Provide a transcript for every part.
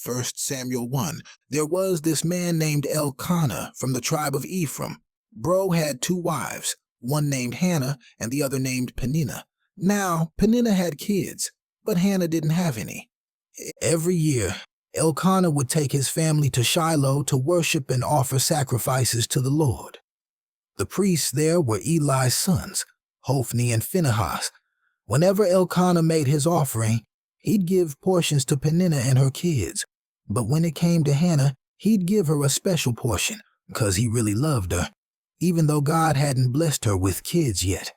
First Samuel 1. There was this man named Elkanah from the tribe of Ephraim. Bro had two wives, one named Hannah and the other named Peninnah. Now, Peninnah had kids, but Hannah didn't have any. Every year, Elkanah would take his family to Shiloh to worship and offer sacrifices to the Lord. The priests there were Eli's sons, Hophni and Phinehas. Whenever Elkanah made his offering, he'd give portions to Peninnah and her kids. But when it came to Hannah, he'd give her a special portion, because he really loved her, even though God hadn't blessed her with kids yet.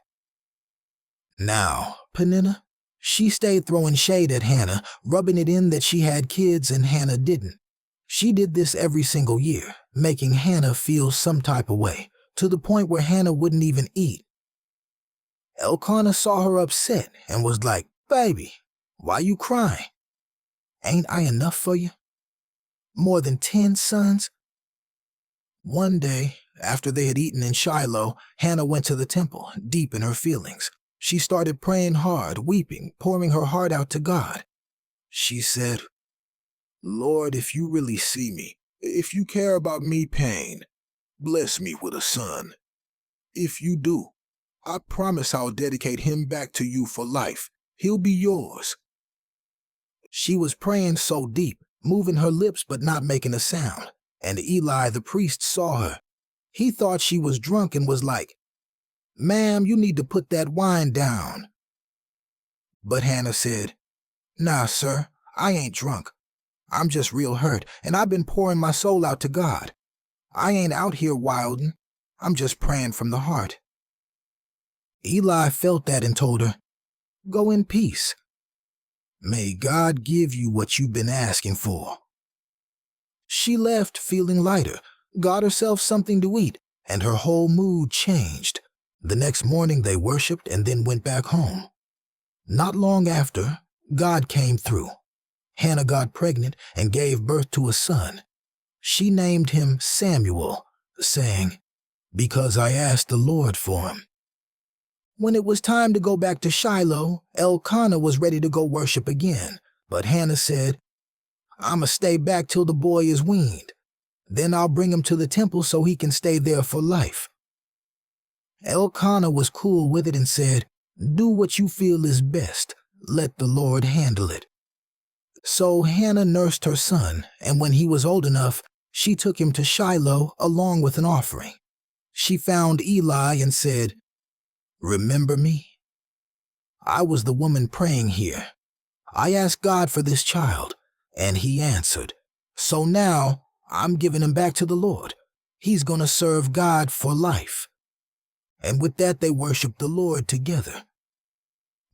Now, Peninnah, she stayed throwing shade at Hannah, rubbing it in that she had kids and Hannah didn't. She did this every single year, making Hannah feel some type of way, to the point where Hannah wouldn't even eat. Elkanah saw her upset and was like, "Baby, why you crying? Ain't I enough for you? More than 10 sons?" One day, after they had eaten in Shiloh, Hannah went to the temple, deep in her feelings. She started praying hard, weeping, pouring her heart out to God. She said, "Lord, if you really see me, if you care about me pain, bless me with a son. If you do, I promise I'll dedicate him back to you for life. He'll be yours." She was praying so deep, moving her lips but not making a sound, and Eli the priest saw her. He thought she was drunk and was like, "Ma'am, you need to put that wine down." But Hannah said, "Nah, sir, I ain't drunk. I'm just real hurt, and I've been pouring my soul out to God. I ain't out here wildin'. I'm just praying from the heart." Eli felt that and told her, "Go in peace. May God give you what you've been asking for." She left feeling lighter, got herself something to eat, and her whole mood changed. The next morning they worshiped and then went back home. Not long after, God came through. Hannah got pregnant and gave birth to a son. She named him Samuel, saying, "Because I asked the Lord for him." When it was time to go back to Shiloh, Elkanah was ready to go worship again, but Hannah said, "I'ma stay back till the boy is weaned. Then I'll bring him to the temple so he can stay there for life." Elkanah was cool with it and said, "Do what you feel is best. Let the Lord handle it." So Hannah nursed her son, and when he was old enough, she took him to Shiloh along with an offering. She found Eli and said, "Remember me? I was the woman praying here. I asked God for this child, and he answered. So now I'm giving him back to the Lord. He's going to serve God for life." And with that, they worshiped the Lord together.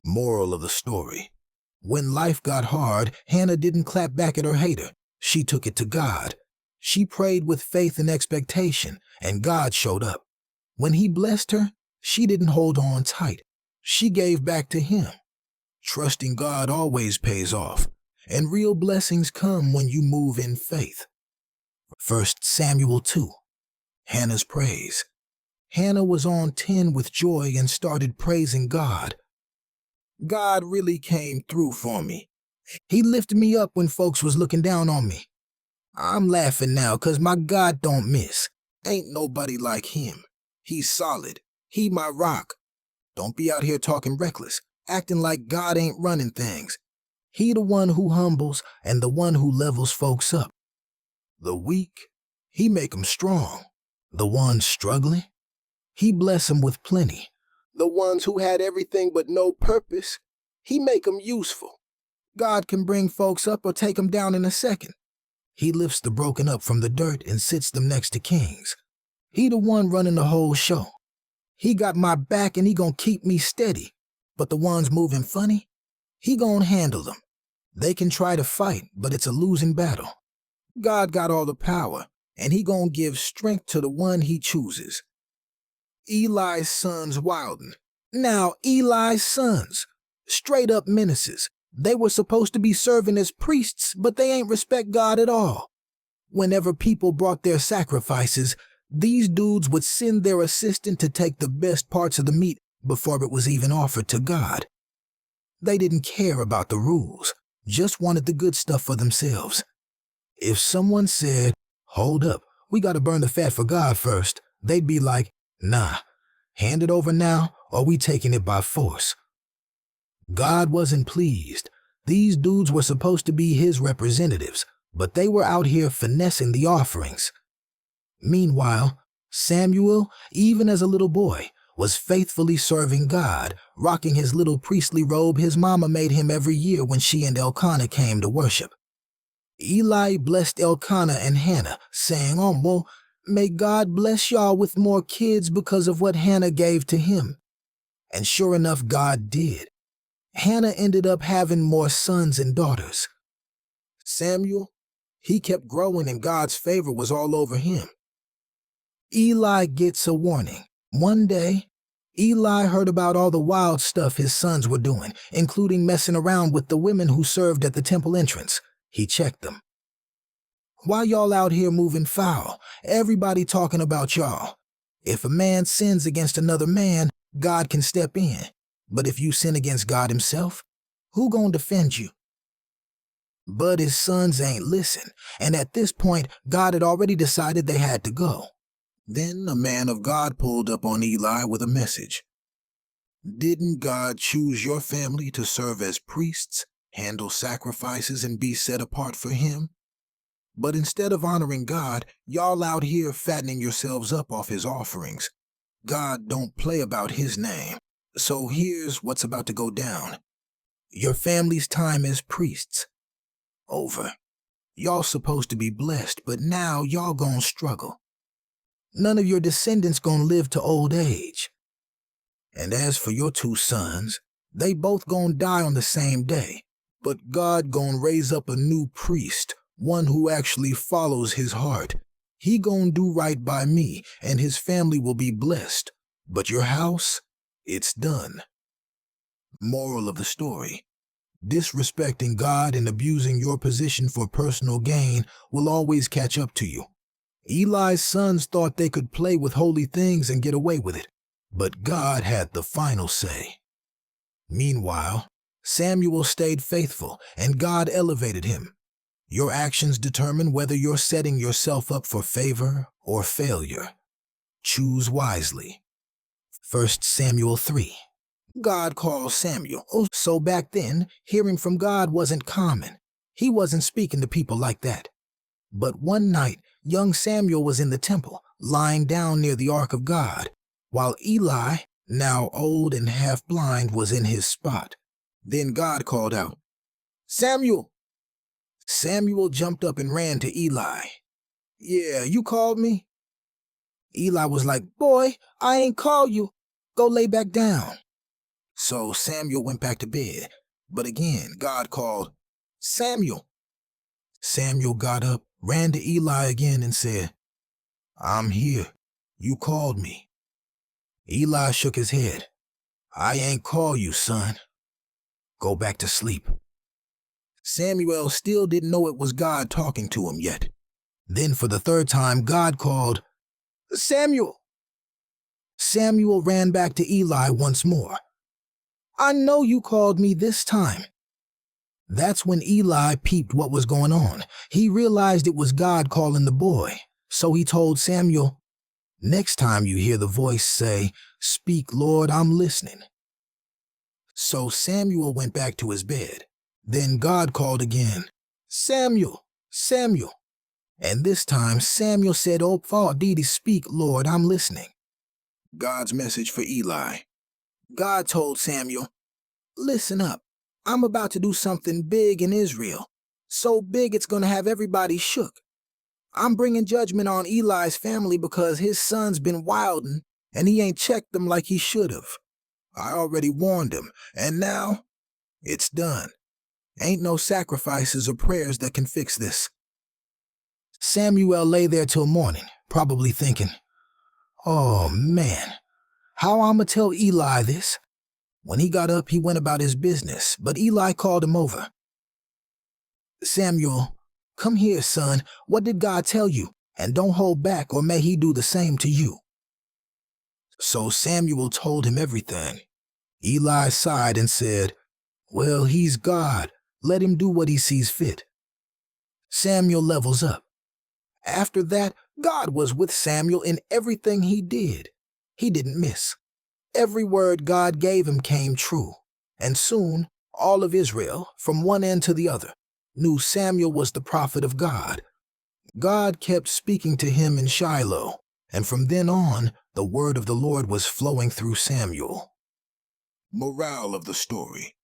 Moral of the story: when life got hard, Hannah didn't clap back at her hater. She took it to God. She prayed with faith and expectation, and God showed up. When he blessed her, she didn't hold on tight. She gave back to him. Trusting God always pays off, and real blessings come when you move in faith. 1 Samuel 2. Hannah's praise. Hannah was on 10 with joy and started praising God. "God really came through for me. He lifted me up when folks was looking down on me. I'm laughing now 'cause my God don't miss. Ain't nobody like him. He's solid. He my rock. Don't be out here talking reckless, acting like God ain't running things. He the one who humbles and the one who levels folks up. The weak, he make 'em strong. The ones struggling, he bless 'em with plenty. The ones who had everything but no purpose, he make 'em useful. God can bring folks up or take 'em down in a second. He lifts the broken up from the dirt and sits them next to kings. He the one running the whole show. He got my back and he gonna keep me steady. But the ones moving funny, he gonna handle them. They can try to fight, but it's a losing battle. God got all the power, and he gonna give strength to the one he chooses." Eli's sons wildin'. Now Eli's sons, straight up menaces. They were supposed to be serving as priests, but they ain't respect God at all. Whenever people brought their sacrifices, these dudes would send their assistant to take the best parts of the meat before it was even offered to God. They didn't care about the rules, just wanted the good stuff for themselves. If someone said, "Hold up, we gotta burn the fat for God first," they'd be like, "Nah, hand it over now or we taking it by force." God wasn't pleased. These dudes were supposed to be his representatives, but they were out here finessing the offerings. Meanwhile, Samuel, even as a little boy, was faithfully serving God, rocking his little priestly robe his mama made him every year when she and Elkanah came to worship. Eli blessed Elkanah and Hannah, saying, "Oh, well, may God bless y'all with more kids because of what Hannah gave to him." And sure enough, God did. Hannah ended up having more sons and daughters. Samuel, he kept growing and God's favor was all over him. Eli gets a warning. One day, Eli heard about all the wild stuff his sons were doing, including messing around with the women who served at the temple entrance. He checked them. "Why y'all out here moving foul? Everybody talking about y'all. If a man sins against another man, God can step in. But if you sin against God himself, who gonna defend you?" But his sons ain't listen, and at this point, God had already decided they had to go. Then a man of God pulled up on Eli with a message. "Didn't God choose your family to serve as priests, handle sacrifices, and be set apart for him? But instead of honoring God, y'all out here fattening yourselves up off his offerings. God don't play about his name. So here's what's about to go down. Your family's time as priests over. Y'all supposed to be blessed, but now y'all gonna struggle. None of your descendants gonna live to old age. And as for your two sons, they both gonna die on the same day. But God gonna raise up a new priest, one who actually follows his heart. He gonna do right by me, and his family will be blessed. But your house, it's done." Moral of the story: disrespecting God and abusing your position for personal gain will always catch up to you. Eli's sons thought they could play with holy things and get away with it, but God had the final say. Meanwhile, Samuel stayed faithful, and God elevated him. Your actions determine whether you're setting yourself up for favor or failure. Choose wisely. 1 Samuel 3. God calls Samuel. So back then, hearing from God wasn't common. He wasn't speaking to people like that. But one night, young Samuel was in the temple, lying down near the ark of God, while Eli, now old and half blind, was in his spot. Then God called out, "Samuel!" Samuel jumped up and ran to Eli. "Yeah, you called me?" Eli was like, "Boy, I ain't called you. Go lay back down." So Samuel went back to bed. But again, God called, "Samuel." Samuel got up, ran to Eli again, and said, "I'm here. You called me." Eli shook his head. "I ain't call you, son. Go back to sleep." Samuel still didn't know it was God talking to him yet. Then for the third time, God called, "Samuel." Samuel ran back to Eli once more. "I know you called me this time." That's when Eli peeped what was going on. He realized it was God calling the boy. So he told Samuel, "Next time you hear the voice, say, 'Speak, Lord, I'm listening.'" So Samuel went back to his bed. Then God called again, "Samuel, Samuel." And this time Samuel said, "Oh, Didi, speak, Lord, I'm listening." God's message for Eli. God told Samuel, "Listen up. I'm about to do something big in Israel. So big it's going to have everybody shook. I'm bringing judgment on Eli's family because his son's been wildin' and he ain't checked them like he should have. I already warned him, and now it's done. Ain't no sacrifices or prayers that can fix this." Samuel lay there till morning, probably thinking, "Oh man, how I'ma tell Eli this?" When he got up, he went about his business, but Eli called him over. "Samuel, come here, son. What did God tell you? And don't hold back, or may he do the same to you." So Samuel told him everything. Eli sighed and said, "Well, he's God. Let him do what he sees fit." Samuel levels up. After that, God was with Samuel in everything he did. He didn't miss. Every word God gave him came true. And soon, all of Israel, from one end to the other, knew Samuel was the prophet of God. God kept speaking to him in Shiloh, and from then on, the word of the Lord was flowing through Samuel. Morale of the story.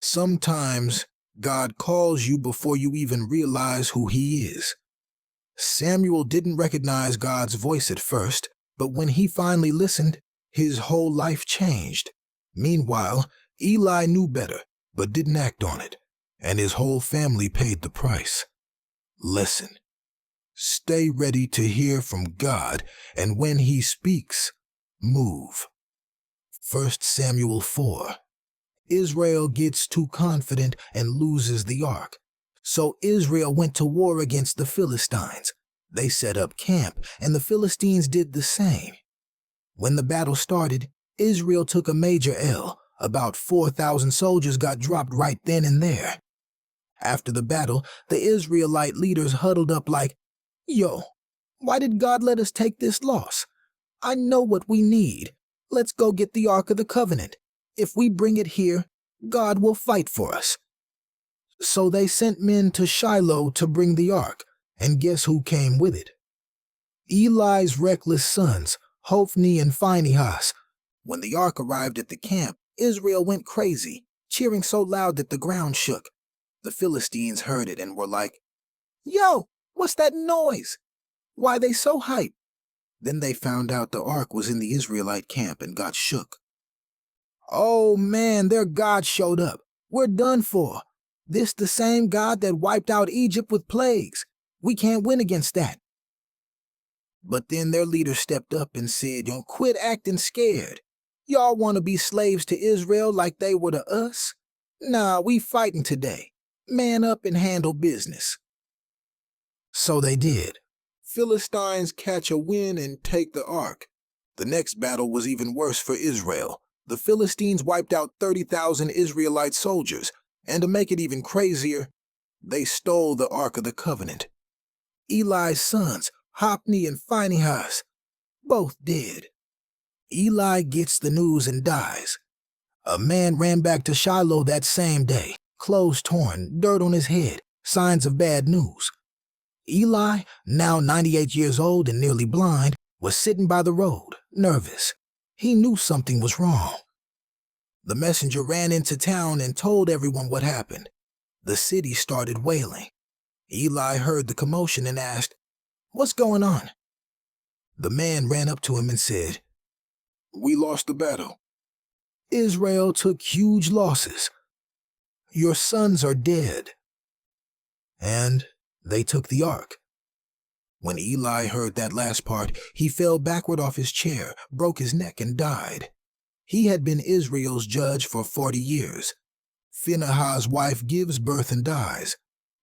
Sometimes, God calls you before you even realize who he is. Samuel didn't recognize God's voice at first, but when he finally listened, his whole life changed. Meanwhile, Eli knew better, but didn't act on it, and his whole family paid the price. Lesson: stay ready to hear from God, and when he speaks, move. 1 Samuel 4. Israel gets too confident and loses the ark. So Israel went to war against the Philistines. They set up camp, and the Philistines did the same. When the battle started, Israel took a major L. About 4,000 soldiers got dropped right then and there. After the battle, the Israelite leaders huddled up like, "Yo, why did God let us take this loss? I know what we need. Let's go get the Ark of the Covenant. If we bring it here, God will fight for us." So they sent men to Shiloh to bring the ark, and guess who came with it? Eli's reckless sons, Hophni and Phinehas. When the ark arrived at the camp, Israel went crazy, cheering so loud that the ground shook. The Philistines heard it and were like, "Yo, what's that noise? Why they so hype?" Then they found out the ark was in the Israelite camp and got shook. "Oh man, their God showed up. We're done for. This the same God that wiped out Egypt with plagues. We can't win against that." But then their leader stepped up and said, "Don't quit acting scared. Y'all want to be slaves to Israel like they were to us? Nah, we fighting today. Man up and handle business." So they did. Philistines catch a win and take the ark. The next battle was even worse for Israel. The Philistines wiped out 30,000 Israelite soldiers, and to make it even crazier, they stole the Ark of the Covenant. Eli's sons, Hophni and Phinehas, both dead. Eli gets the news and dies. A man ran back to Shiloh that same day, clothes torn, dirt on his head, signs of bad news. Eli, now 98 years old and nearly blind, was sitting by the road, nervous. He knew something was wrong. The messenger ran into town and told everyone what happened. The city started wailing. Eli heard the commotion and asked, "What's going on?" The man ran up to him and said, "We lost the battle. Israel took huge losses. Your sons are dead." And they took the ark. When Eli heard that last part, he fell backward off his chair, broke his neck, and died. He had been Israel's judge for 40 years. Phinehas' wife gives birth and dies.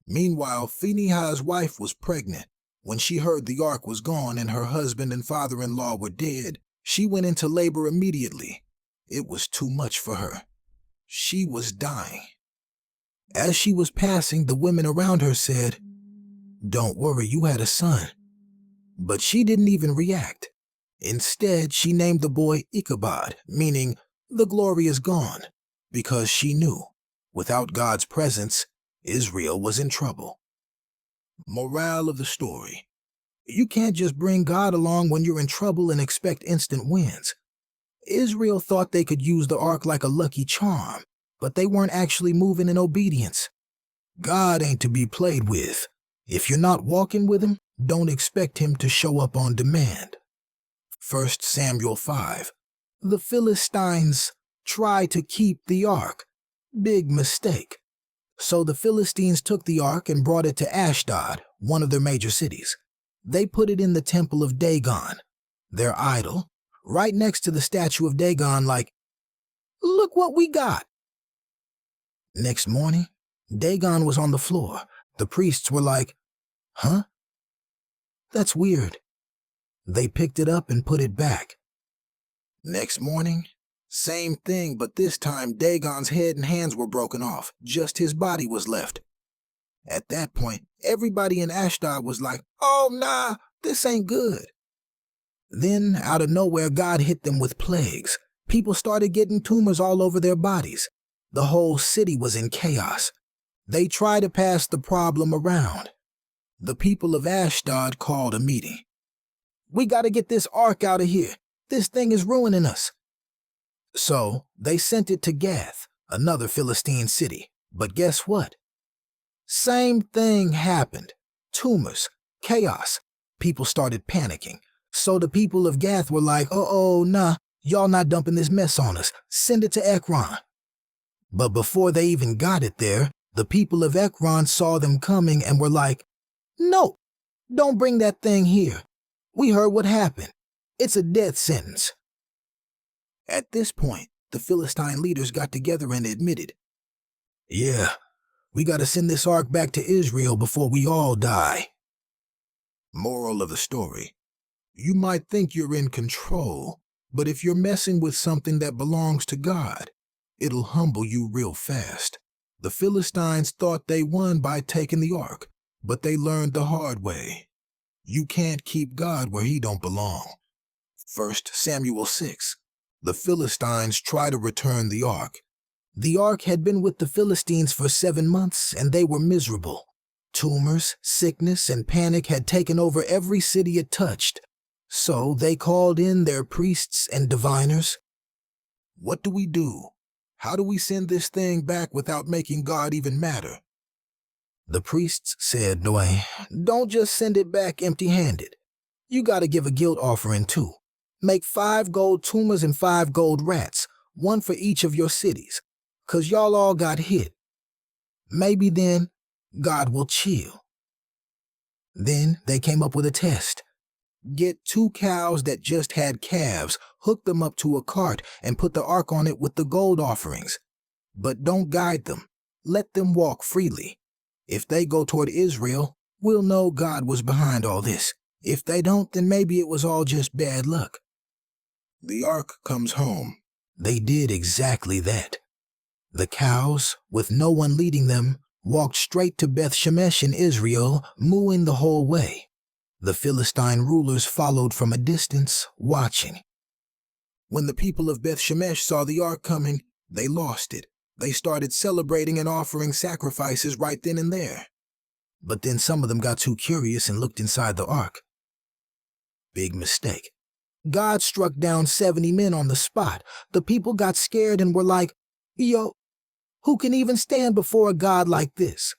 Meanwhile, Phinehas' wife was pregnant. When she heard the ark was gone and her husband and father-in-law were dead, she went into labor immediately. It was too much for her. She was dying. As she was passing, the women around her said, "Don't worry, you had a son." But she didn't even react. Instead, she named the boy Ichabod, meaning the glory is gone, because she knew, without God's presence, Israel was in trouble. Morale of the story: you can't just bring God along when you're in trouble and expect instant wins. Israel thought they could use the ark like a lucky charm, but they weren't actually moving in obedience. God ain't to be played with. If you're not walking with him, don't expect him to show up on demand. 1 Samuel 5. The Philistines try to keep the ark. Big mistake. So the Philistines took the ark and brought it to Ashdod, one of their major cities. They put it in the temple of Dagon, their idol, right next to the statue of Dagon, like, "Look what we got." Next morning, Dagon was on the floor. The priests were like, "Huh? That's weird." They picked it up and put it back. Next morning, same thing, but this time Dagon's head and hands were broken off. Just his body was left. At that point, everybody in Ashdod was like, "Oh, nah, this ain't good." Then, out of nowhere, God hit them with plagues. People started getting tumors all over their bodies. The whole city was in chaos. They tried to pass the problem around. The people of Ashdod called a meeting. "We got to get this ark out of here. This thing is ruining us." So they sent it to Gath, another Philistine city. But guess what? Same thing happened. Tumors, chaos. People started panicking. So the people of Gath were like, "Oh, nah, y'all not dumping this mess on us. Send it to Ekron." But before they even got it there, the people of Ekron saw them coming and were like, "No, don't bring that thing here. We heard what happened. It's a death sentence." At this point, the Philistine leaders got together and admitted, "Yeah, we got to send this ark back to Israel before we all die." Moral of the story: you might think you're in control, but if you're messing with something that belongs to God, it'll humble you real fast. The Philistines thought they won by taking the ark, but they learned the hard way. You can't keep God where he don't belong. 1 Samuel 6. The Philistines try to return the ark. The ark had been with the Philistines for 7 months, and they were miserable. Tumors, sickness, and panic had taken over every city it touched. So they called in their priests and diviners. "What do we do? How do we send this thing back without making God even matter?" The priests said, "Don't just send it back empty-handed. You got to give a guilt offering too. Make 5 gold tumors and 5 gold rats, one for each of your cities, 'cause y'all all got hit. Maybe then God will chill." Then they came up with a test. Get 2 cows that just had calves, hook them up to a cart, and put the ark on it with the gold offerings. But don't guide them. Let them walk freely. If they go toward Israel, we'll know God was behind all this. If they don't, then maybe it was all just bad luck. The ark comes home. They did exactly that. The cows, with no one leading them, walked straight to Beth Shemesh in Israel, mooing the whole way. The Philistine rulers followed from a distance, watching. When the people of Beth Shemesh saw the ark coming, they lost it. They started celebrating and offering sacrifices right then and there. But then some of them got too curious and looked inside the ark. Big mistake. God struck down 70 men on the spot. The people got scared and were like, "Yo, who can even stand before a God like this?"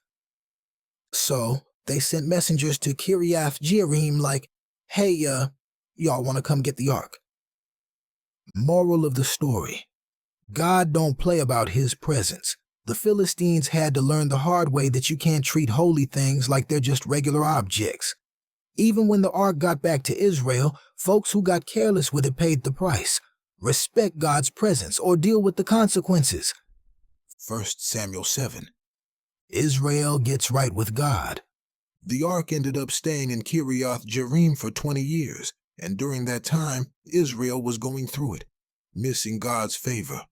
So they sent messengers to Kiriath Jearim like, "Hey, y'all want to come get the ark?" Moral of the story: God don't play about his presence. The Philistines had to learn the hard way that you can't treat holy things like they're just regular objects. Even when the ark got back to Israel, folks who got careless with it paid the price. Respect God's presence or deal with the consequences. 1 Samuel 7. Israel gets right with God. The ark ended up staying in Kiriath Jearim for 20 years, and during that time, Israel was going through it, missing God's favor.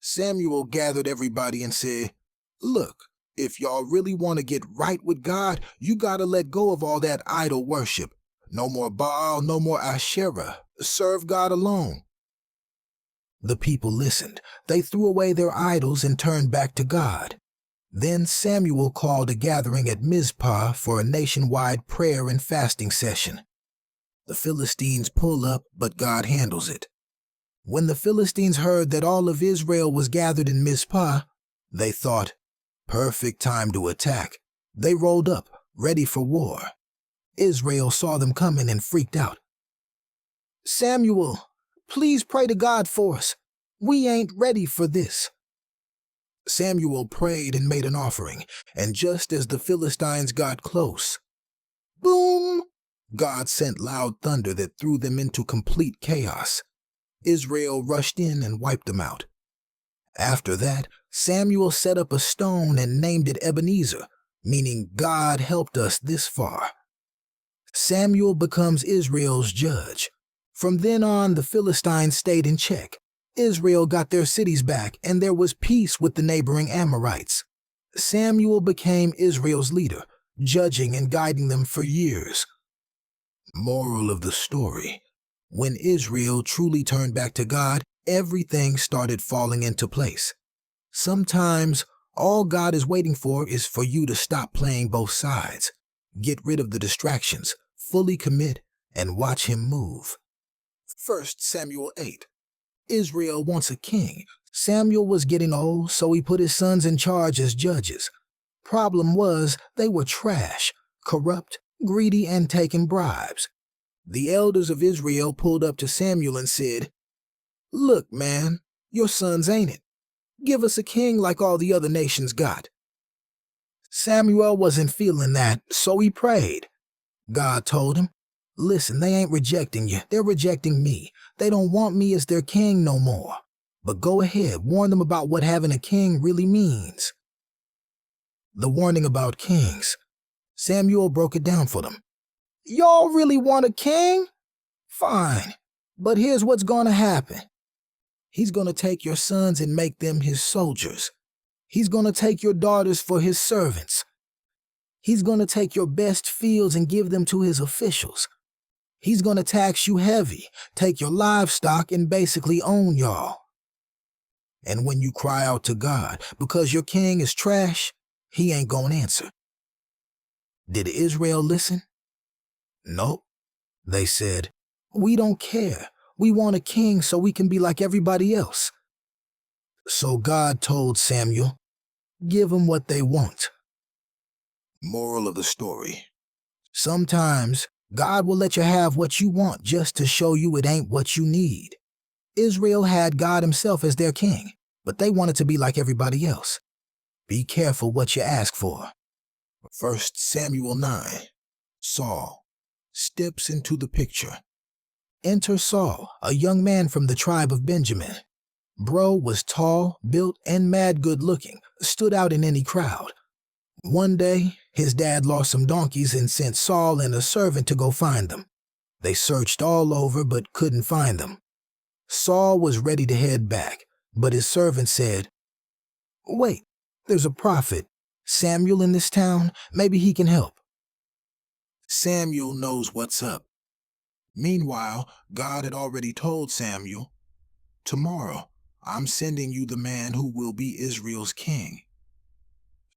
Samuel gathered everybody and said, "Look, if y'all really want to get right with God, you got to let go of all that idol worship. No more Baal, no more Asherah. Serve God alone." The people listened. They threw away their idols and turned back to God. Then Samuel called a gathering at Mizpah for a nationwide prayer and fasting session. The Philistines pull up, but God handles it. When the Philistines heard that all of Israel was gathered in Mizpah, they thought, perfect time to attack. They rolled up, ready for war. Israel saw them coming and freaked out. "Samuel, please pray to God for us. We ain't ready for this." Samuel prayed and made an offering, and just as the Philistines got close, boom! God sent loud thunder that threw them into complete chaos. Israel rushed in and wiped them out. After that, Samuel set up a stone and named it Ebenezer, meaning God helped us this far. Samuel becomes Israel's judge. From then on, the Philistines stayed in check. Israel got their cities back, and there was peace with the neighboring Amorites. Samuel became Israel's leader, judging and guiding them for years. Moral of the story: when Israel truly turned back to God, everything started falling into place. Sometimes all God is waiting for is for you to stop playing both sides. Get rid of the distractions, fully commit, and watch him move. 1 Samuel 8. Israel wants a king. Samuel was getting old, so he put his sons in charge as judges. Problem was, they were trash, corrupt, greedy, and taking bribes. The elders of Israel pulled up to Samuel and said, "Look, man, your sons ain't it. Give us a king like all the other nations got." Samuel wasn't feeling that, so he prayed. God told him, "Listen, they ain't rejecting you, they're rejecting me. They don't want me as their king no more. But go ahead, warn them about what having a king really means." The warning about kings. Samuel broke it down for them. Y'all really want a king? Fine, but here's what's gonna happen. He's gonna take your sons and make them his soldiers. He's gonna take your daughters for his servants. He's gonna take your best fields and give them to his officials. He's gonna tax you heavy, take your livestock, and basically own y'all. And when you cry out to God because your king is trash, he ain't gonna answer. Did Israel listen? Nope. They said, "We don't care. We want a king so we can be like everybody else." So God told Samuel, "Give them what they want." Moral of the story: sometimes God will let you have what you want just to show you it ain't what you need. Israel had God himself as their king, but they wanted to be like everybody else. Be careful what you ask for. 1 Samuel 9. Saul steps into the picture. Enter Saul, a young man from the tribe of Benjamin. Bro was tall, built, and mad good looking, stood out in any crowd. One day, his dad lost some donkeys and sent Saul and a servant to go find them. They searched all over but couldn't find them. Saul was ready to head back, but his servant said, "Wait, there's a prophet, Samuel, in this town. Maybe he can help." Samuel knows what's up. Meanwhile, God had already told Samuel, "Tomorrow, I'm sending you the man who will be Israel's king."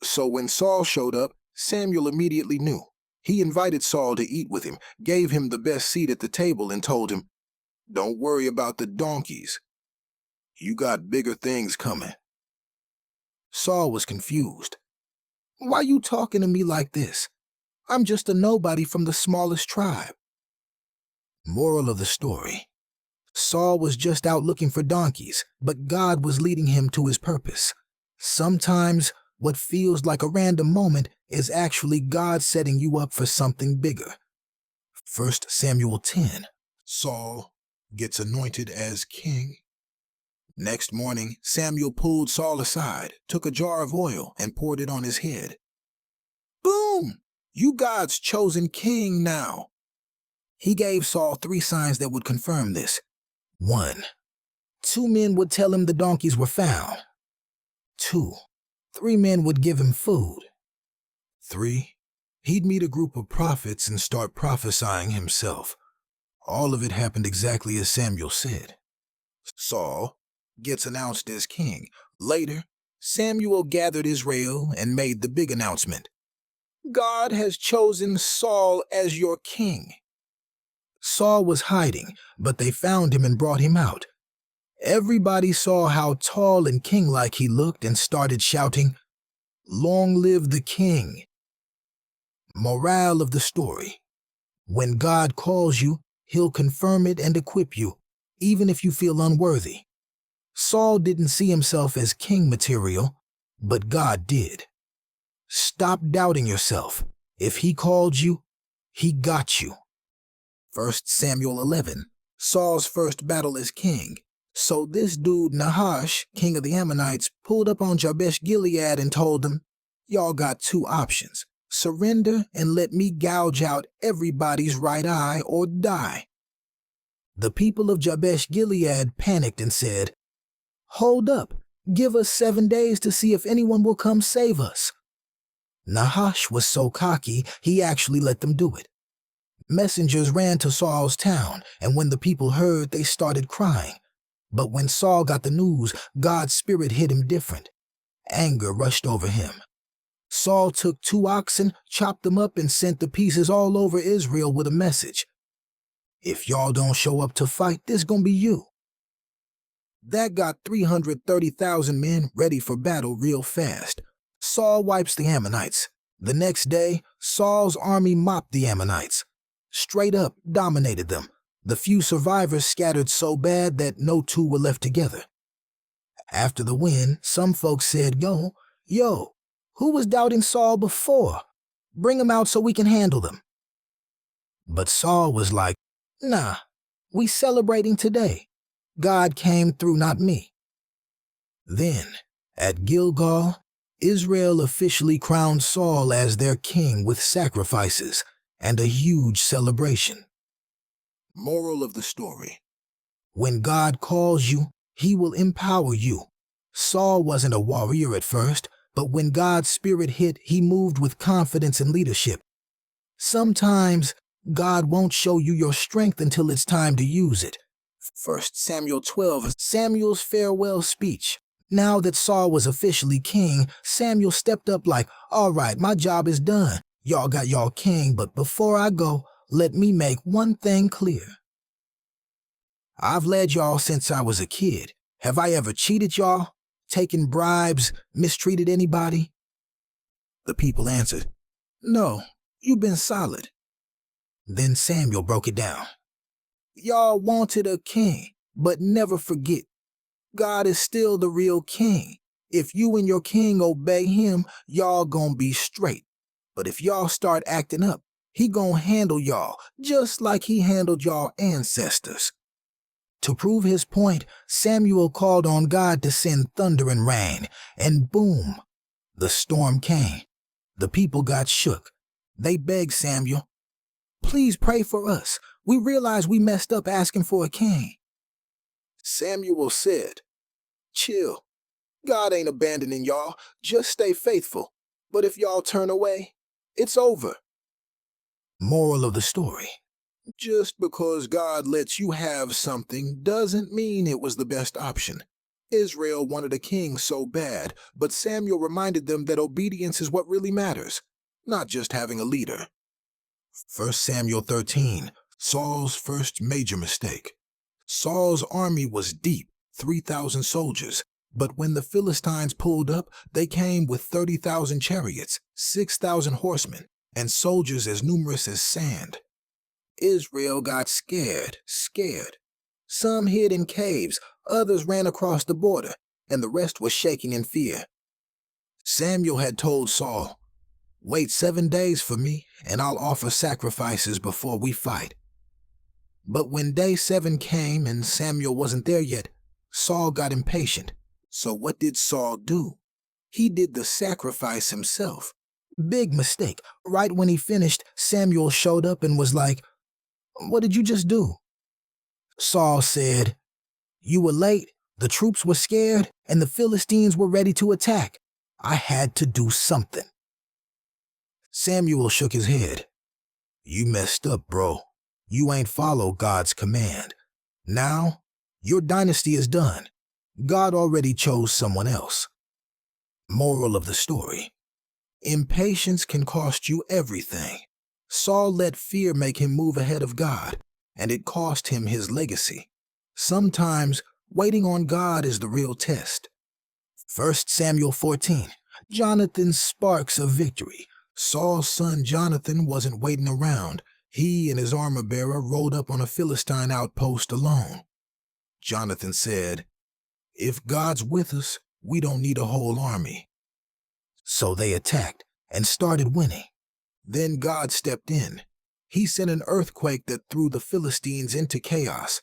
So when Saul showed up, Samuel immediately knew. He invited Saul to eat with him, gave him the best seat at the table, and told him, "Don't worry about the donkeys. You got bigger things coming." Saul was confused. "Why you talking to me like this? I'm just a nobody from the smallest tribe." Moral of the story: Saul was just out looking for donkeys, but God was leading him to his purpose. Sometimes what feels like a random moment is actually God setting you up for something bigger. 1 Samuel 10. Saul gets anointed as king. Next morning, Samuel pulled Saul aside, took a jar of oil, and poured it on his head. "Boom! You God's chosen king now." He gave Saul 3 signs that would confirm this. 1. 2 men would tell him the donkeys were found. 2. 3 men would give him food. 3. He'd meet a group of prophets and start prophesying himself. All of it happened exactly as Samuel said. Saul gets announced as king. Later, Samuel gathered Israel and made the big announcement. "God has chosen Saul as your king." Saul was hiding, but they found him and brought him out. Everybody saw how tall and king-like he looked and started shouting, "Long live the king." Morale of the story: when God calls you, he'll confirm it and equip you, even if you feel unworthy. Saul didn't see himself as king material, but God did. Stop doubting yourself. If he called you, he got you. 1 Samuel 11. Saul's first battle as king. So this dude Nahash, king of the Ammonites, pulled up on Jabesh Gilead and told them, "Y'all got 2 options. Surrender and let me gouge out everybody's right eye or die." The people of Jabesh Gilead panicked and said, "Hold up, Give us 7 days to see if anyone will come save us. Nahash was so cocky, he actually let them do it. Messengers ran to Saul's town, and when the people heard, they started crying. But when Saul got the news, God's spirit hit him different. Anger rushed over him. Saul took 2 oxen, chopped them up, and sent the pieces all over Israel with a message. If y'all don't show up to fight, this gonna be you. That got 330,000 men ready for battle real fast. Saul wipes the Ammonites. The next day, Saul's army mopped the Ammonites. Straight up dominated them. The few survivors scattered so bad that no 2 were left together. After the win, some folks said, Yo, who was doubting Saul before? Bring them out so we can handle them. But Saul was like, Nah, we celebrating today. God came through, not me. Then, at Gilgal, Israel officially crowned Saul as their king with sacrifices and a huge celebration. Moral of the story: when God calls you, he will empower you. Saul wasn't a warrior at first, but when God's spirit hit, he moved with confidence and leadership. Sometimes, God won't show you your strength until it's time to use it. 1 Samuel 12 is Samuel's farewell speech. Now that Saul was officially king, Samuel stepped up like, All right, my job is done. Y'all got y'all king, but before I go, let me make one thing clear. I've led y'all since I was a kid. Have I ever cheated y'all? Taken bribes? Mistreated anybody? The people answered, No, you've been solid. Then Samuel broke it down. Y'all wanted a king, but never forget, God is still the real king. If you and your king obey him, y'all gonna be straight. But if y'all start acting up, he gonna handle y'all just like he handled y'all ancestors. To prove his point, Samuel called on God to send thunder and rain, and boom, the storm came. The people got shook. They begged Samuel, Please pray for us. We realize we messed up asking for a king. Samuel said, Chill. God ain't abandoning y'all. Just stay faithful. But if y'all turn away, it's over. Moral of the story: just because God lets you have something doesn't mean it was the best option. Israel wanted a king so bad, but Samuel reminded them that obedience is what really matters, not just having a leader. 1 Samuel 13, Saul's first major mistake. Saul's army was deep, 3,000 soldiers, but when the Philistines pulled up, they came with 30,000 chariots, 6,000 horsemen, and soldiers as numerous as sand. Israel got scared. Some hid in caves, others ran across the border, and the rest was shaking in fear. Samuel had told Saul, Wait 7 days for me, and I'll offer sacrifices before we fight. But when day 7 came and Samuel wasn't there yet, Saul got impatient. So what did Saul do? He did the sacrifice himself. Big mistake. Right when he finished, Samuel showed up and was like, What did you just do? Saul said, You were late, the troops were scared, and the Philistines were ready to attack. I had to do something. Samuel shook his head. You messed up, bro. You ain't follow God's command. Now, your dynasty is done. God already chose someone else. Moral of the story: impatience can cost you everything. Saul let fear make him move ahead of God, and it cost him his legacy. Sometimes, waiting on God is the real test. 1 Samuel 14, Jonathan's sparks of victory. Saul's son Jonathan wasn't waiting around. He and his armor-bearer rode up on a Philistine outpost alone. Jonathan said, If God's with us, we don't need a whole army. So they attacked and started winning. Then God stepped in. He sent an earthquake that threw the Philistines into chaos.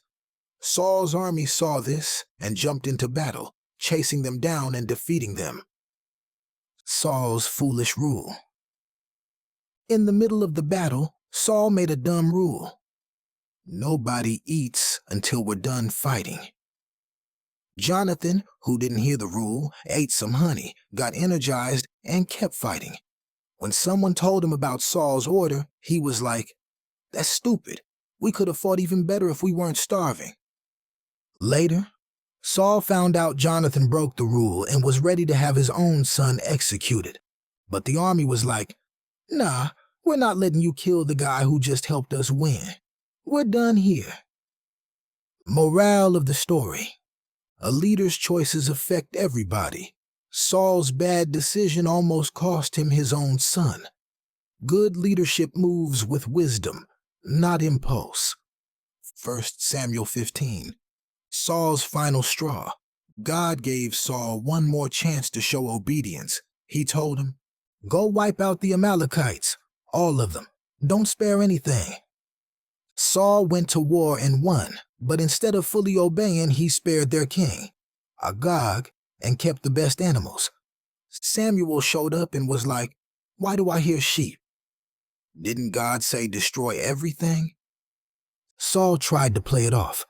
Saul's army saw this and jumped into battle, chasing them down and defeating them. Saul's foolish rule. In the middle of the battle, Saul made a dumb rule. Nobody eats until we're done fighting. Jonathan, who didn't hear the rule, ate some honey, got energized, and kept fighting. When someone told him about Saul's order, he was like, "That's stupid. We could have fought even better if we weren't starving." Later, Saul found out Jonathan broke the rule and was ready to have his own son executed. But the army was like, "Nah, we're not letting you kill the guy who just helped us win. We're done here." Morale of the story: a leader's choices affect everybody. Saul's bad decision almost cost him his own son. Good leadership moves with wisdom, not impulse. 1 Samuel 15. Saul's final straw. God gave Saul one more chance to show obedience. He told him, "Go wipe out the Amalekites, all of them. Don't spare anything." Saul went to war and won, but instead of fully obeying, he spared their king, Agag, and kept the best animals. Samuel showed up and was like, "Why do I hear sheep? Didn't God say destroy everything?" Saul tried to play it off.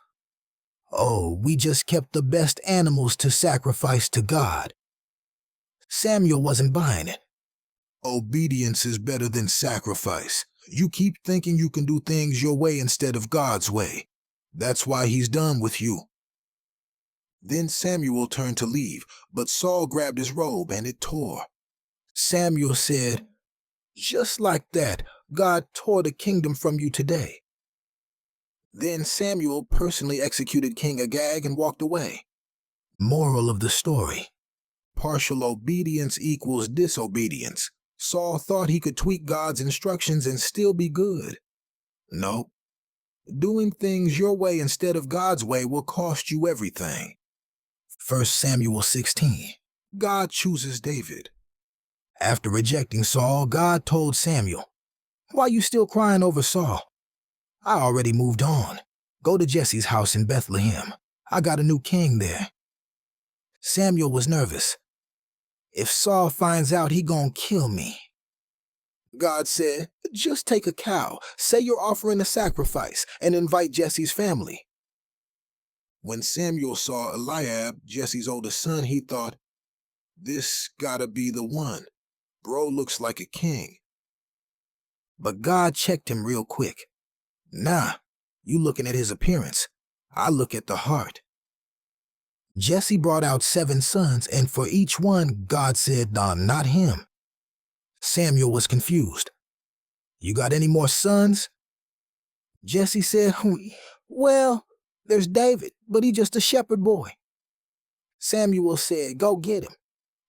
"Oh, we just kept the best animals to sacrifice to God." Samuel wasn't buying it. Obedience is better than sacrifice. You keep thinking you can do things your way instead of God's way. That's why he's done with you. Then Samuel turned to leave, but Saul grabbed his robe and it tore. Samuel said, "Just like that, God tore the kingdom from you today." Then Samuel personally executed King Agag and walked away. Moral of the story: partial obedience equals disobedience. Saul thought he could tweak God's instructions and still be good. No. Doing things your way instead of God's way will cost you everything. 1 Samuel 16. God chooses David. After rejecting Saul, God told Samuel, "Why you still crying over Saul? I already moved on. Go to Jesse's house in Bethlehem. I got a new king there." Samuel was nervous. "If Saul finds out, he gonna kill me." God said, "Just take a cow, say you're offering a sacrifice, and invite Jesse's family." When Samuel saw Eliab, Jesse's oldest son, he thought, "This gotta be the one. Bro looks like a king." But God checked him real quick. "Nah, you looking at his appearance. I look at the heart." Jesse brought out 7 sons, and for each one, God said, "Nah, not him." Samuel was confused. "You got any more sons?" Jesse said, "Well, there's David, but he's just a shepherd boy." Samuel said, "Go get him.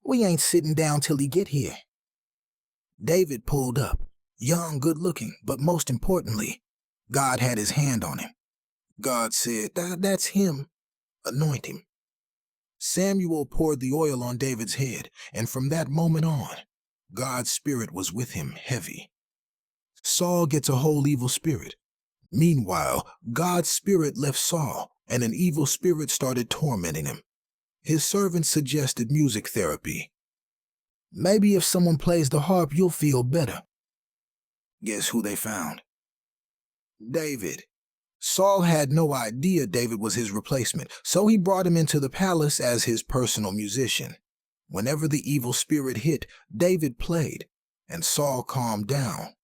We ain't sitting down till he get here." David pulled up, young, good-looking, but most importantly, God had his hand on him. God said, "That's him. Anoint him." Samuel poured the oil on David's head, and from that moment on, God's spirit was with him heavy. Saul gets a whole evil spirit. Meanwhile, God's spirit left Saul, and an evil spirit started tormenting him. His servant suggested music therapy. "Maybe if someone plays the harp, you'll feel better." Guess who they found? David. Saul had no idea David was his replacement, so he brought him into the palace as his personal musician. Whenever the evil spirit hit, David played, and Saul calmed down.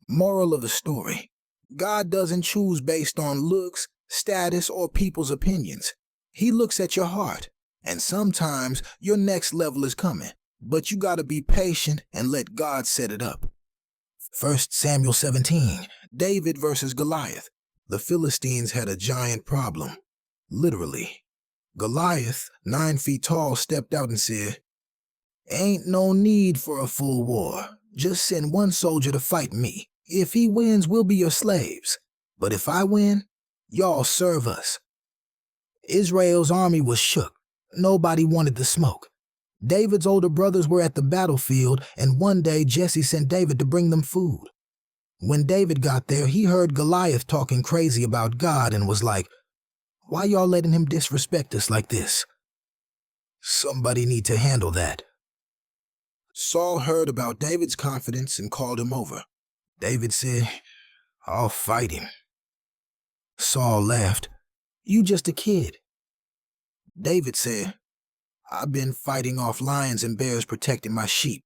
Moral of the story: God doesn't choose based on looks, status, or people's opinions. He looks at your heart, and sometimes your next level is coming, but you gotta be patient and let God set it up. 1 Samuel 17, David versus Goliath. The Philistines had a giant problem. Literally. Goliath, 9 feet tall, stepped out and said, "Ain't no need for a full war. Just send one soldier to fight me. If he wins, we'll be your slaves. But if I win, y'all serve us." Israel's army was shook. Nobody wanted the smoke. David's older brothers were at the battlefield, and one day Jesse sent David to bring them food. When David got there, he heard Goliath talking crazy about God and was like, "Why y'all letting him disrespect us like this? Somebody need to handle that." Saul heard about David's confidence and called him over. David said, "I'll fight him." Saul laughed. "You just a kid." David said, "I've been fighting off lions and bears protecting my sheep.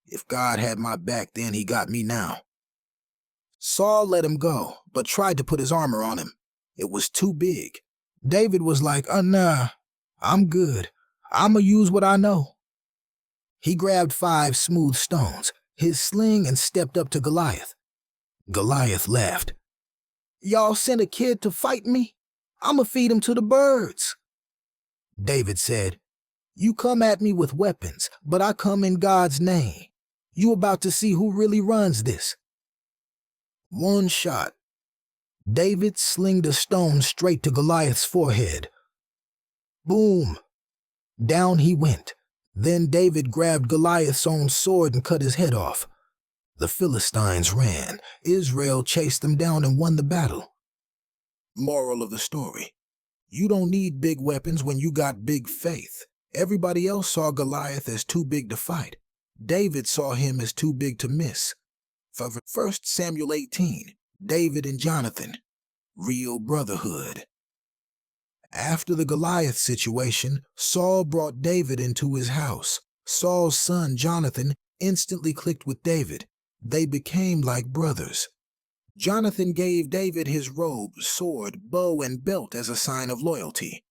If God had my back then, he got me now." Saul let him go, but tried to put his armor on him. It was too big. David was like, nah, I'm good. I'ma use what I know." He grabbed 5 smooth stones, his sling, and stepped up to Goliath. Goliath laughed. "Y'all sent a kid to fight me? I'ma feed him to the birds." David said, "You come at me with weapons, but I come in God's name. You about to see who really runs this." One shot. David slinged a stone straight to Goliath's forehead. Boom! Down he went. Then David grabbed Goliath's own sword and cut his head off. The Philistines ran. Israel chased them down and won the battle. Moral of the story: you don't need big weapons when you got big faith. Everybody else saw Goliath as too big to fight. David saw him as too big to miss. For 1 Samuel 18, David and Jonathan, real brotherhood. After the Goliath situation, Saul brought David into his house. Saul's son, Jonathan, instantly clicked with David. They became like brothers. Jonathan gave David his robe, sword, bow, and belt as a sign of loyalty.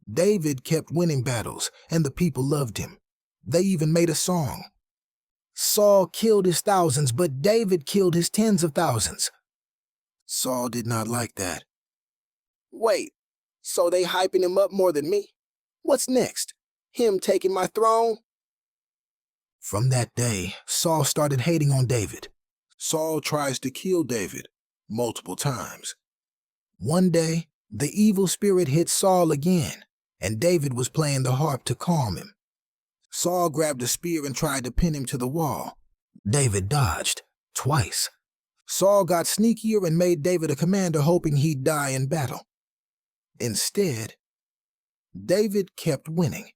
David kept winning battles, and the people loved him. They even made a song. Saul killed his thousands, but David killed his tens of thousands. Saul did not like that. Wait, so they hyping him up more than me? What's next? Him taking my throne? From that day, Saul started hating on David. Saul tries to kill David multiple times. One day, the evil spirit hit Saul again, and David was playing the harp to calm him. Saul grabbed a spear and tried to pin him to the wall. David dodged twice. Saul got sneakier and made David a commander, hoping he'd die in battle. Instead, David kept winning.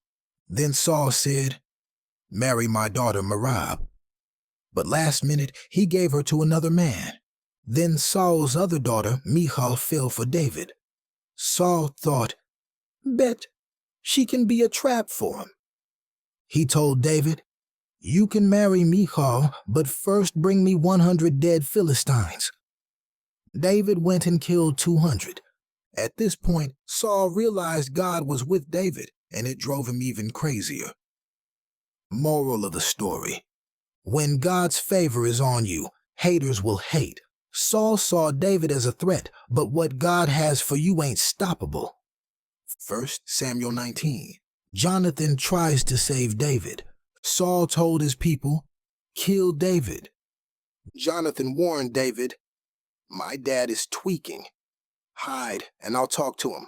Then Saul said, "Marry my daughter Merab." But last minute, he gave her to another man. Then Saul's other daughter, Michal, fell for David. Saul thought, bet she can be a trap for him. He told David, "You can marry Michal, but first bring me 100 dead Philistines." David went and killed 200. At this point, Saul realized God was with David, and it drove him even crazier. Moral of the story: when God's favor is on you, haters will hate. Saul saw David as a threat, but what God has for you ain't stoppable. 1 Samuel 19. Jonathan tries to save David. Saul told his people, "Kill David." Jonathan warned David, "My dad is tweaking. Hide, and I'll talk to him."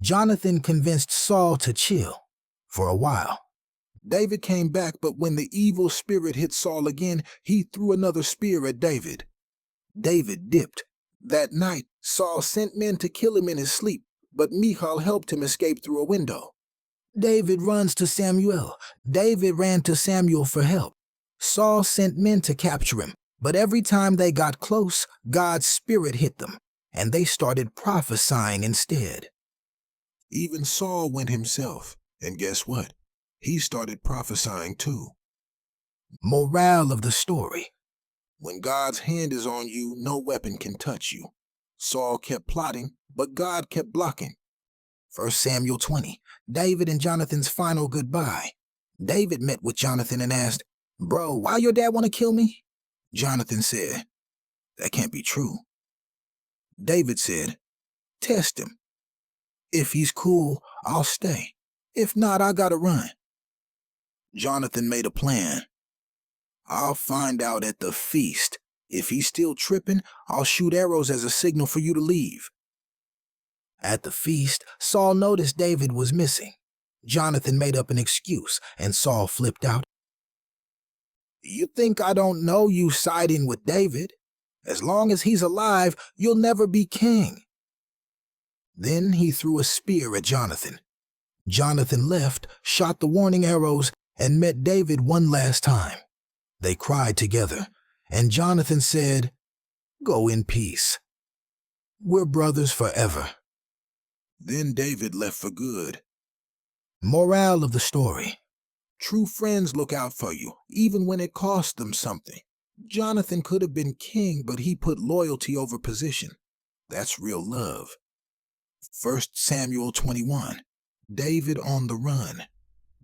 Jonathan convinced Saul to chill for a while. David came back, but when the evil spirit hit Saul again, he threw another spear at David. David dipped. That night, Saul sent men to kill him in his sleep, but Michal helped him escape through a window. David runs to Samuel. David ran to Samuel for help. Saul sent men to capture him, but every time they got close, God's spirit hit them, and they started prophesying instead. Even Saul went himself, and guess what? He started prophesying too. Morale of the story: when God's hand is on you, no weapon can touch you. Saul kept plotting, but God kept blocking. 1 Samuel 20, David and Jonathan's final goodbye. David met with Jonathan and asked, "Bro, why your dad want to kill me?" Jonathan said, "That can't be true." David said, "Test him. If he's cool, I'll stay. If not, I gotta run." Jonathan made a plan. "I'll find out at the feast. If he's still tripping, I'll shoot arrows as a signal for you to leave." At the feast, Saul noticed David was missing. Jonathan made up an excuse, and Saul flipped out. "You think I don't know you siding with David? As long as he's alive, you'll never be king." Then he threw a spear at Jonathan. Jonathan left, shot the warning arrows, and met David one last time. They cried together, and Jonathan said, "Go in peace. We're brothers forever." Then David left for good. Moral of the story. True friends look out for you, even when it costs them something. Jonathan could have been king, but he put loyalty over position. That's real love. 1 Samuel 21. David on the run.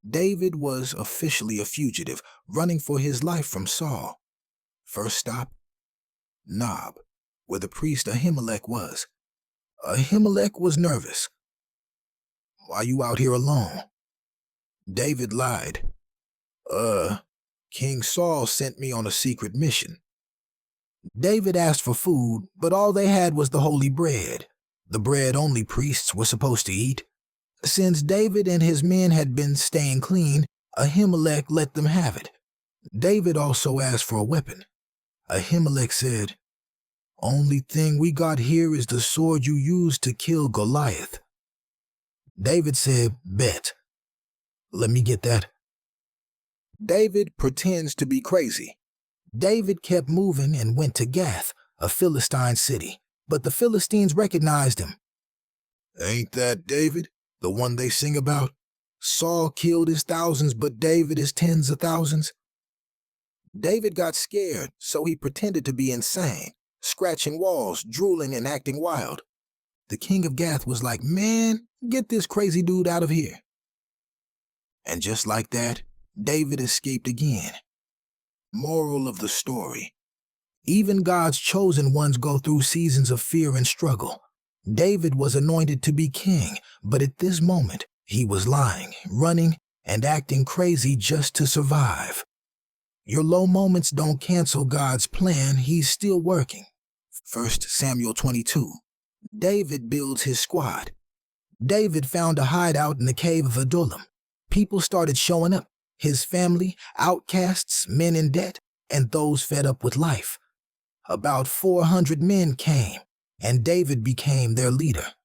David was officially a fugitive, running for his life from Saul. First stop, Nob, where the priest Ahimelech was. Ahimelech was nervous. "Why you out here alone?" David lied. King Saul sent me on a secret mission." David asked for food, but all they had was the holy bread, the bread only priests were supposed to eat. Since David and his men had been staying clean, Ahimelech let them have it. David also asked for a weapon. Ahimelech said, "Only thing we got here is the sword you used to kill Goliath." David said, "Bet. Let me get that." David pretends to be crazy. David kept moving and went to Gath, a Philistine city, but the Philistines recognized him. "Ain't that David, the one they sing about? Saul killed his thousands, but David his tens of thousands." David got scared, so he pretended to be insane, scratching walls, drooling, and acting wild. The king of Gath was like, "Man, get this crazy dude out of here." And just like that, David escaped again. Moral of the story. Even God's chosen ones go through seasons of fear and struggle. David was anointed to be king, but at this moment, he was lying, running, and acting crazy just to survive. Your low moments don't cancel God's plan. He's still working. 1 Samuel 22. David builds his squad. David found a hideout in the cave of Adullam. People started showing up. His family, outcasts, men in debt, and those fed up with life. About 400 men came, and David became their leader.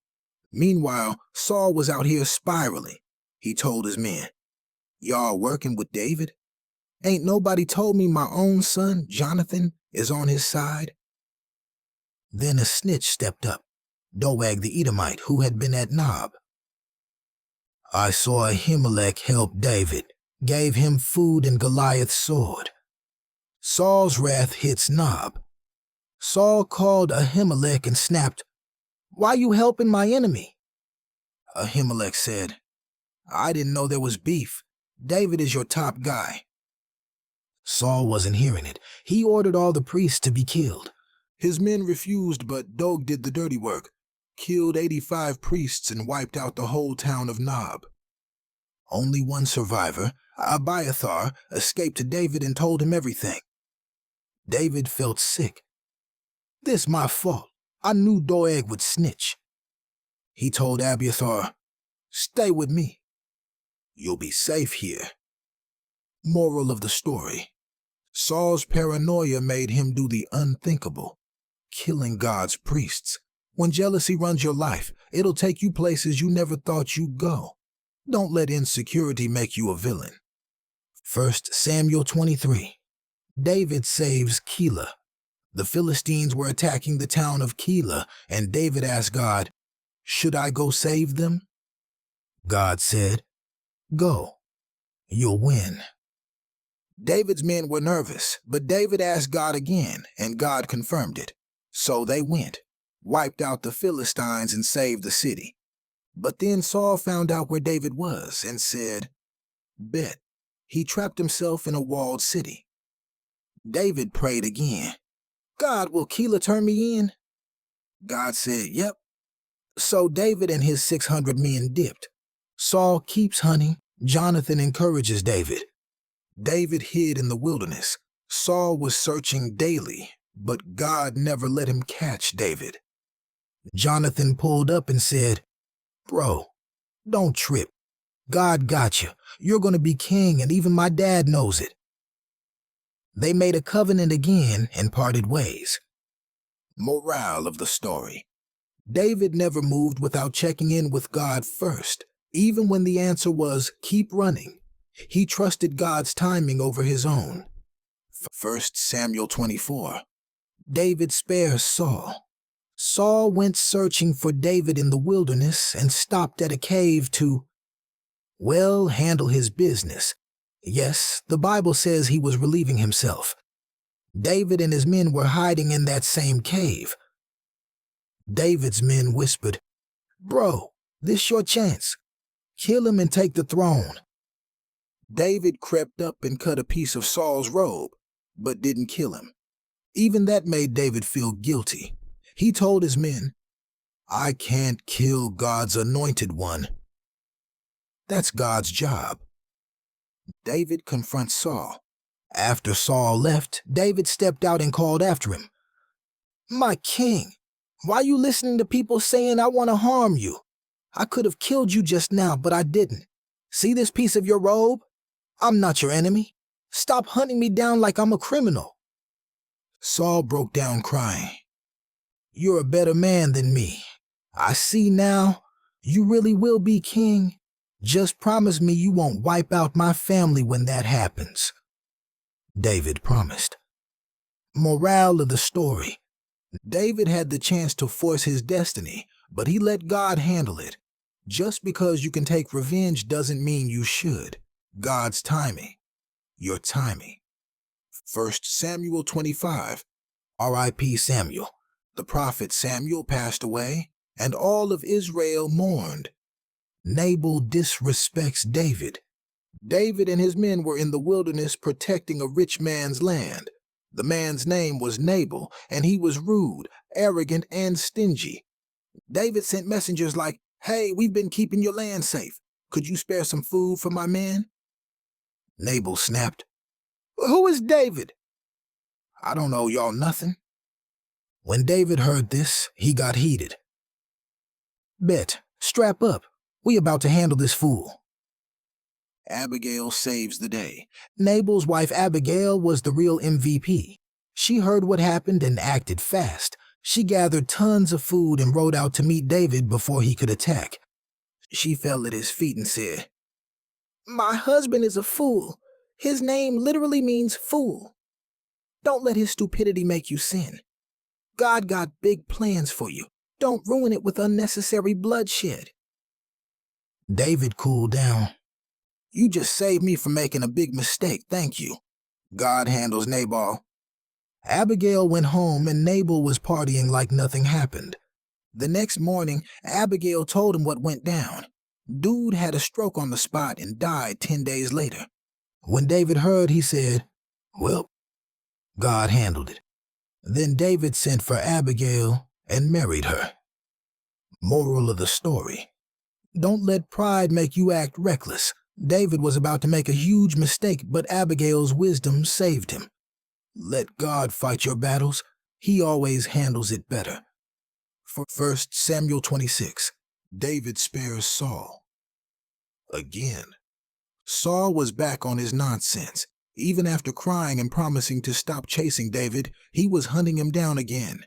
Meanwhile, Saul was out here spiraling. He told his men, "Y'all working with David? Ain't nobody told me my own son, Jonathan, is on his side?" Then a snitch stepped up, Doeg the Edomite, who had been at Nob. "I saw Ahimelech help David, gave him food and Goliath's sword." Saul's wrath hits Nob. Saul called Ahimelech and snapped, "Why you helping my enemy?" Ahimelech said, "I didn't know there was beef. David is your top guy." Saul wasn't hearing it. He ordered all the priests to be killed. His men refused, but Doeg did the dirty work, killed 85 priests and wiped out the whole town of Nob. Only one survivor, Abiathar, escaped to David and told him everything. David felt sick. "This my fault. I knew Doeg would snitch." He told Abiathar, "Stay with me. You'll be safe here." Moral of the story. Saul's paranoia made him do the unthinkable, killing God's priests. When jealousy runs your life, it'll take you places you never thought you'd go. Don't let insecurity make you a villain. 1 Samuel 23. David saves Keilah. The Philistines were attacking the town of Keilah, and David asked God, "Should I go save them?" God said, "Go. You'll win." David's men were nervous, but David asked God again, and God confirmed it. So they went, wiped out the Philistines, and saved the city. But then Saul found out where David was and said, "Bet." He trapped himself in a walled city. David prayed again. "God, will Keilah turn me in?" God said, "Yep." So David and his 600 men dipped. Saul keeps hunting. Jonathan encourages David. David hid in the wilderness. Saul was searching daily, but God never let him catch David. Jonathan pulled up and said, "Bro, don't trip. God got you. You're going to be king, and even my dad knows it." They made a covenant again and parted ways. Moral of the story. David never moved without checking in with God first, even when the answer was keep running. He trusted God's timing over his own. 1 Samuel 24. David spares Saul. Saul went searching for David in the wilderness and stopped at a cave to Well, handle his business. Yes, the Bible says he was relieving himself. David and his men were hiding in that same cave. David's men whispered, "Bro, this your chance. Kill him and take the throne." David crept up and cut a piece of Saul's robe, but didn't kill him. Even that made David feel guilty. He told his men, "I can't kill God's anointed one. That's God's job." David confronts Saul. After Saul left, David stepped out and called after him, "My king, why are you listening to people saying I want to harm you? I could have killed you just now, but I didn't. See this piece of your robe? I'm not your enemy. Stop hunting me down like I'm a criminal." Saul broke down crying. "You're a better man than me. I see now. You really will be king. Just promise me you won't wipe out my family when that happens." David promised. Moral of the story: David had the chance to force his destiny, but he let God handle it. Just because you can take revenge doesn't mean you should. God's timing. Your timing. 1 Samuel 25. R.I.P. Samuel. The prophet Samuel passed away, and all of Israel mourned. Nabal disrespects David. David and his men were in the wilderness protecting a rich man's land. The man's name was Nabal, and he was rude, arrogant, and stingy. David sent messengers like, "Hey, we've been keeping your land safe. Could you spare some food for my man?" Nabal snapped, "Who is David?" "I don't owe y'all nothing." When David heard this, he got heated. "Bet, strap up. We about to handle this fool." Abigail saves the day. Nabal's wife Abigail was the real MVP. She heard what happened and acted fast. She gathered tons of food and rode out to meet David before he could attack. She fell at his feet and said, "My husband is a fool. His name literally means fool. Don't let his stupidity make you sin. God got big plans for you. Don't ruin it with unnecessary bloodshed." David cooled down. "You just saved me from making a big mistake, thank you. God handles Nabal." Abigail went home and Nabal was partying like nothing happened. The next morning, Abigail told him what went down. Dude had a stroke on the spot and died 10 days later. When David heard, he said, "Well, God handled it." Then David sent for Abigail and married her. Moral of the story: don't let pride make you act reckless. David was about to make a huge mistake, but Abigail's wisdom saved him. Let God fight your battles. He always handles it better. 1 Samuel 26. David spares Saul. Again. Saul was back on his nonsense. Even after crying and promising to stop chasing David, he was hunting him down again.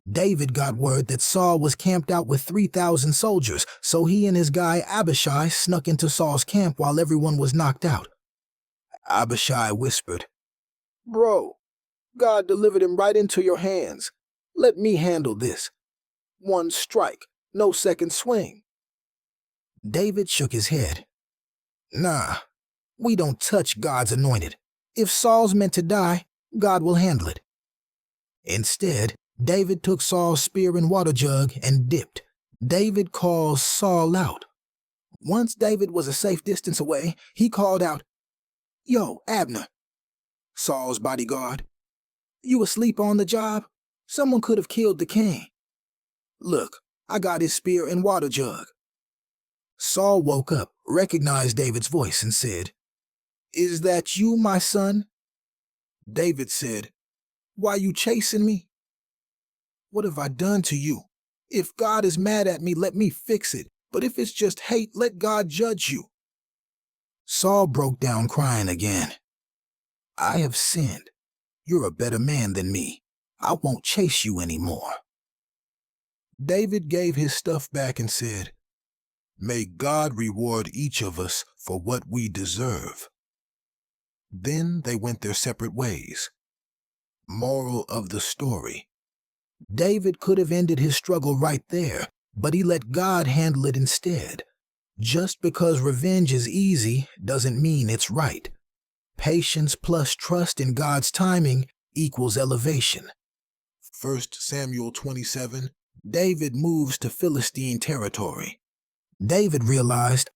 David got word that Saul was camped out with 3,000 soldiers, so he and his guy Abishai snuck into Saul's camp while everyone was knocked out. Abishai whispered, "Bro, God delivered him right into your hands. Let me handle this. One strike, no second swing." David shook his head. "Nah, we don't touch God's anointed. If Saul's meant to die, God will handle it." Instead, David took Saul's spear and water jug and dipped. David calls Saul out. Once David was a safe distance away, he called out, "Yo, Abner," Saul's bodyguard, "you asleep on the job? Someone could have killed the king. Look, I got his spear and water jug." Saul woke up, recognized David's voice, and said, "Is that you, my son?" David said, "Why you chasing me? What have I done to you? If God is mad at me, let me fix it. But if it's just hate, let God judge you." Saul broke down crying again. "I have sinned. You're a better man than me. I won't chase you anymore." David gave his stuff back and said, "May God reward each of us for what we deserve." Then they went their separate ways. Moral of the story: David could have ended his struggle right there, but he let God handle it instead. Just because revenge is easy doesn't mean it's right. Patience plus trust in God's timing equals elevation. 1 Samuel 27, David moves to Philistine territory. David realized,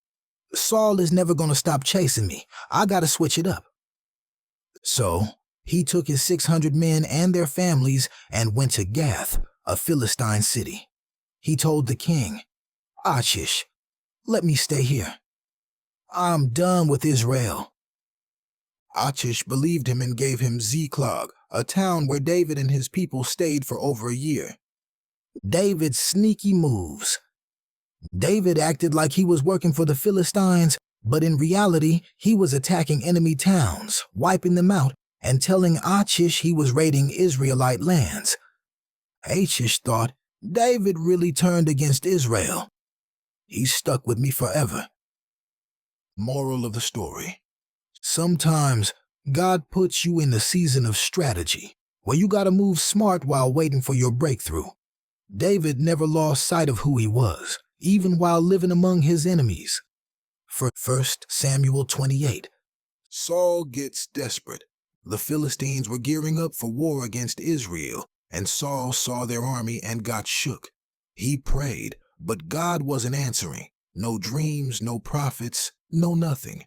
Saul is never going to stop chasing me. I got to switch it up. So he took his 600 men and their families and went to Gath, a Philistine city. He told the king, Achish, let me stay here. I'm done with Israel. Achish believed him and gave him Ziklag, a town where David and his people stayed for over a year. David's sneaky moves. David acted like he was working for the Philistines, but in reality, he was attacking enemy towns, wiping them out, and telling Achish he was raiding Israelite lands. Achish thought, David really turned against Israel. He's stuck with me forever. Moral of the story. Sometimes God puts you in a season of strategy, where you gotta move smart while waiting for your breakthrough. David never lost sight of who he was, even while living among his enemies. For 1 Samuel 28. Saul gets desperate. The Philistines were gearing up for war against Israel, and Saul saw their army and got shook. He prayed, but God wasn't answering. No dreams, no prophets, no nothing.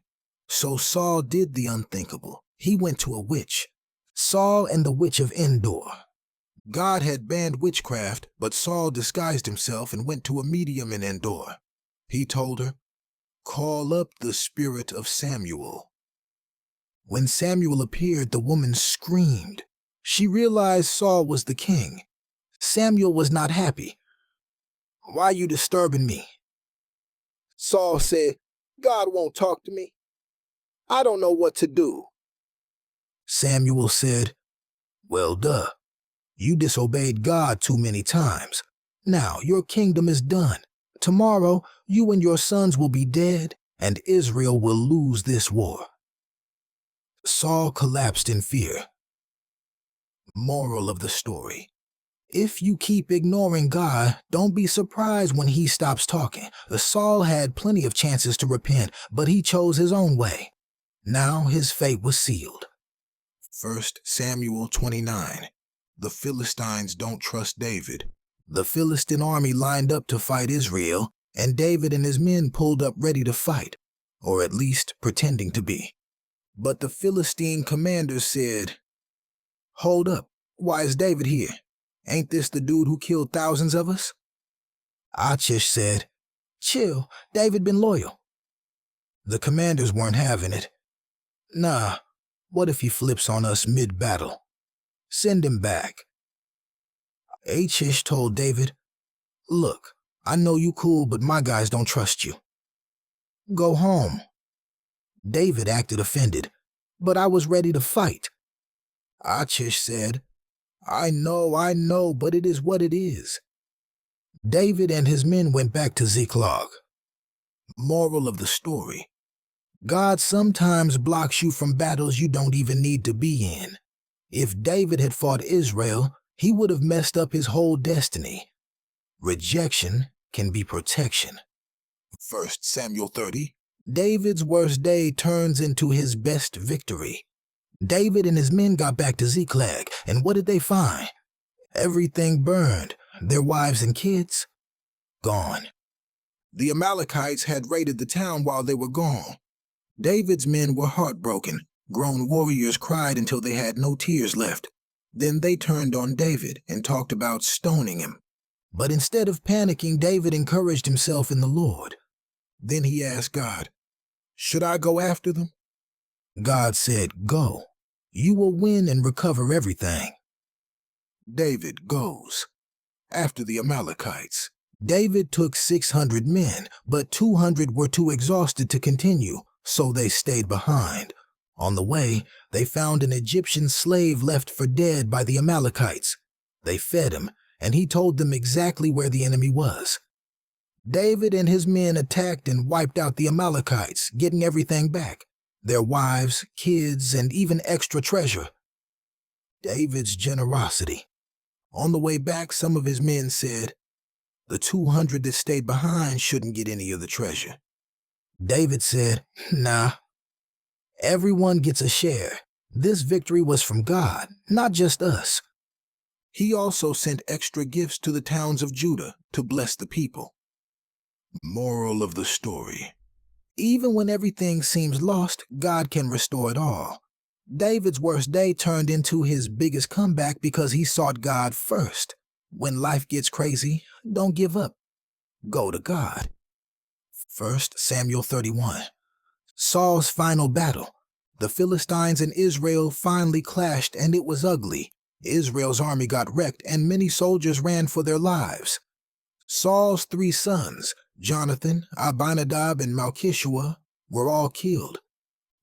So Saul did the unthinkable. He went to a witch. Saul and the witch of Endor. God had banned witchcraft, but Saul disguised himself and went to a medium in Endor. He told her, Call up the spirit of Samuel. When Samuel appeared, the woman screamed. She realized Saul was the king. Samuel was not happy. Why are you disturbing me? Saul said, God won't talk to me. I don't know what to do. Samuel said, Well, duh. You disobeyed God too many times. Now your kingdom is done. Tomorrow you and your sons will be dead, and Israel will lose this war. Saul collapsed in fear. Moral of the story. If you keep ignoring God, don't be surprised when he stops talking. Saul had plenty of chances to repent, but he chose his own way. Now his fate was sealed. 1 Samuel 29. The Philistines don't trust David. The Philistine army lined up to fight Israel, and David and his men pulled up ready to fight, or at least pretending to be. But the Philistine commander said, Hold up, why is David here? Ain't this the dude who killed thousands of us? Achish said, Chill, David been loyal. The commanders weren't having it. Nah, what if he flips on us mid-battle? Send him back. Achish told David, Look, I know you cool, but my guys don't trust you. Go home. David acted offended, but I was ready to fight. Achish said, I know, but it is what it is. David and his men went back to Ziklag. Moral of the story. God sometimes blocks you from battles you don't even need to be in. If David had fought Israel, he would have messed up his whole destiny. Rejection can be protection. 1 Samuel 30. David's worst day turns into his best victory. David and his men got back to Ziklag, and what did they find? Everything burned, their wives and kids gone. The Amalekites had raided the town while they were gone. David's men were heartbroken. Grown warriors cried until they had no tears left. Then they turned on David and talked about stoning him. But instead of panicking, David encouraged himself in the Lord. Then he asked God, Should I go after them? God said, Go. You will win and recover everything. David goes. After the Amalekites. David took 600 men, but 200 were too exhausted to continue, so they stayed behind. On the way, they found an Egyptian slave left for dead by the Amalekites. They fed him, and he told them exactly where the enemy was. David and his men attacked and wiped out the Amalekites, getting everything back. Their wives, kids, and even extra treasure. David's generosity. On the way back, some of his men said, The 200 that stayed behind shouldn't get any of the treasure. David said, "Nah, everyone gets a share. This victory was from God, not just us." He also sent extra gifts to the towns of Judah to bless the people. Moral of the story: even when everything seems lost, God can restore it all. David's worst day turned into his biggest comeback because he sought God first. When life gets crazy, don't give up. Go to God. 1 Samuel 31. Saul's final battle. The Philistines and Israel finally clashed, and it was ugly. Israel's army got wrecked, and many soldiers ran for their lives. Saul's 3 sons, Jonathan, Abinadab, and Malchishua, were all killed.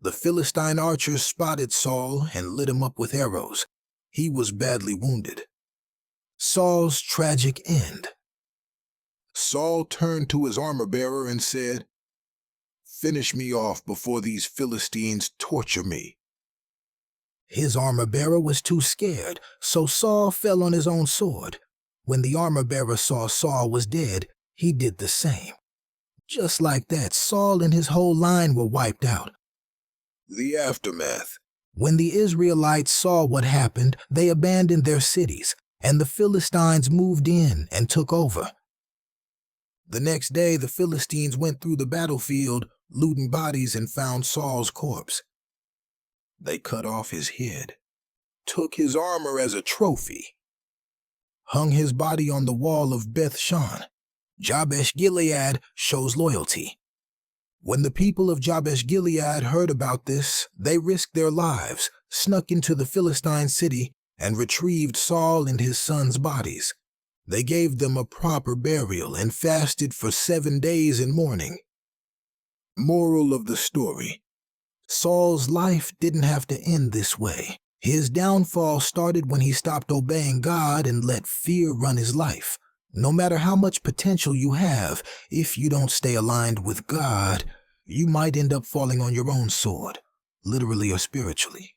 The Philistine archers spotted Saul and lit him up with arrows. He was badly wounded. Saul's tragic end. Saul turned to his armor-bearer and said, "Finish me off before these Philistines torture me." His armor-bearer was too scared, so Saul fell on his own sword. When the armor-bearer saw Saul was dead, he did the same. Just like that, Saul and his whole line were wiped out. The aftermath. When the Israelites saw what happened, they abandoned their cities, and the Philistines moved in and took over. The next day, the Philistines went through the battlefield, looting bodies, and found Saul's corpse. They cut off his head, took his armor as a trophy, hung his body on the wall of Beth-shan. Jabesh-Gilead shows loyalty. When the people of Jabesh-Gilead heard about this, they risked their lives, snuck into the Philistine city, and retrieved Saul and his sons' bodies. They gave them a proper burial and fasted for 7 days and mourning. Moral of the story: Saul's life didn't have to end this way. His downfall started when he stopped obeying God and let fear run his life. No matter how much potential you have, if you don't stay aligned with God, you might end up falling on your own sword, literally or spiritually.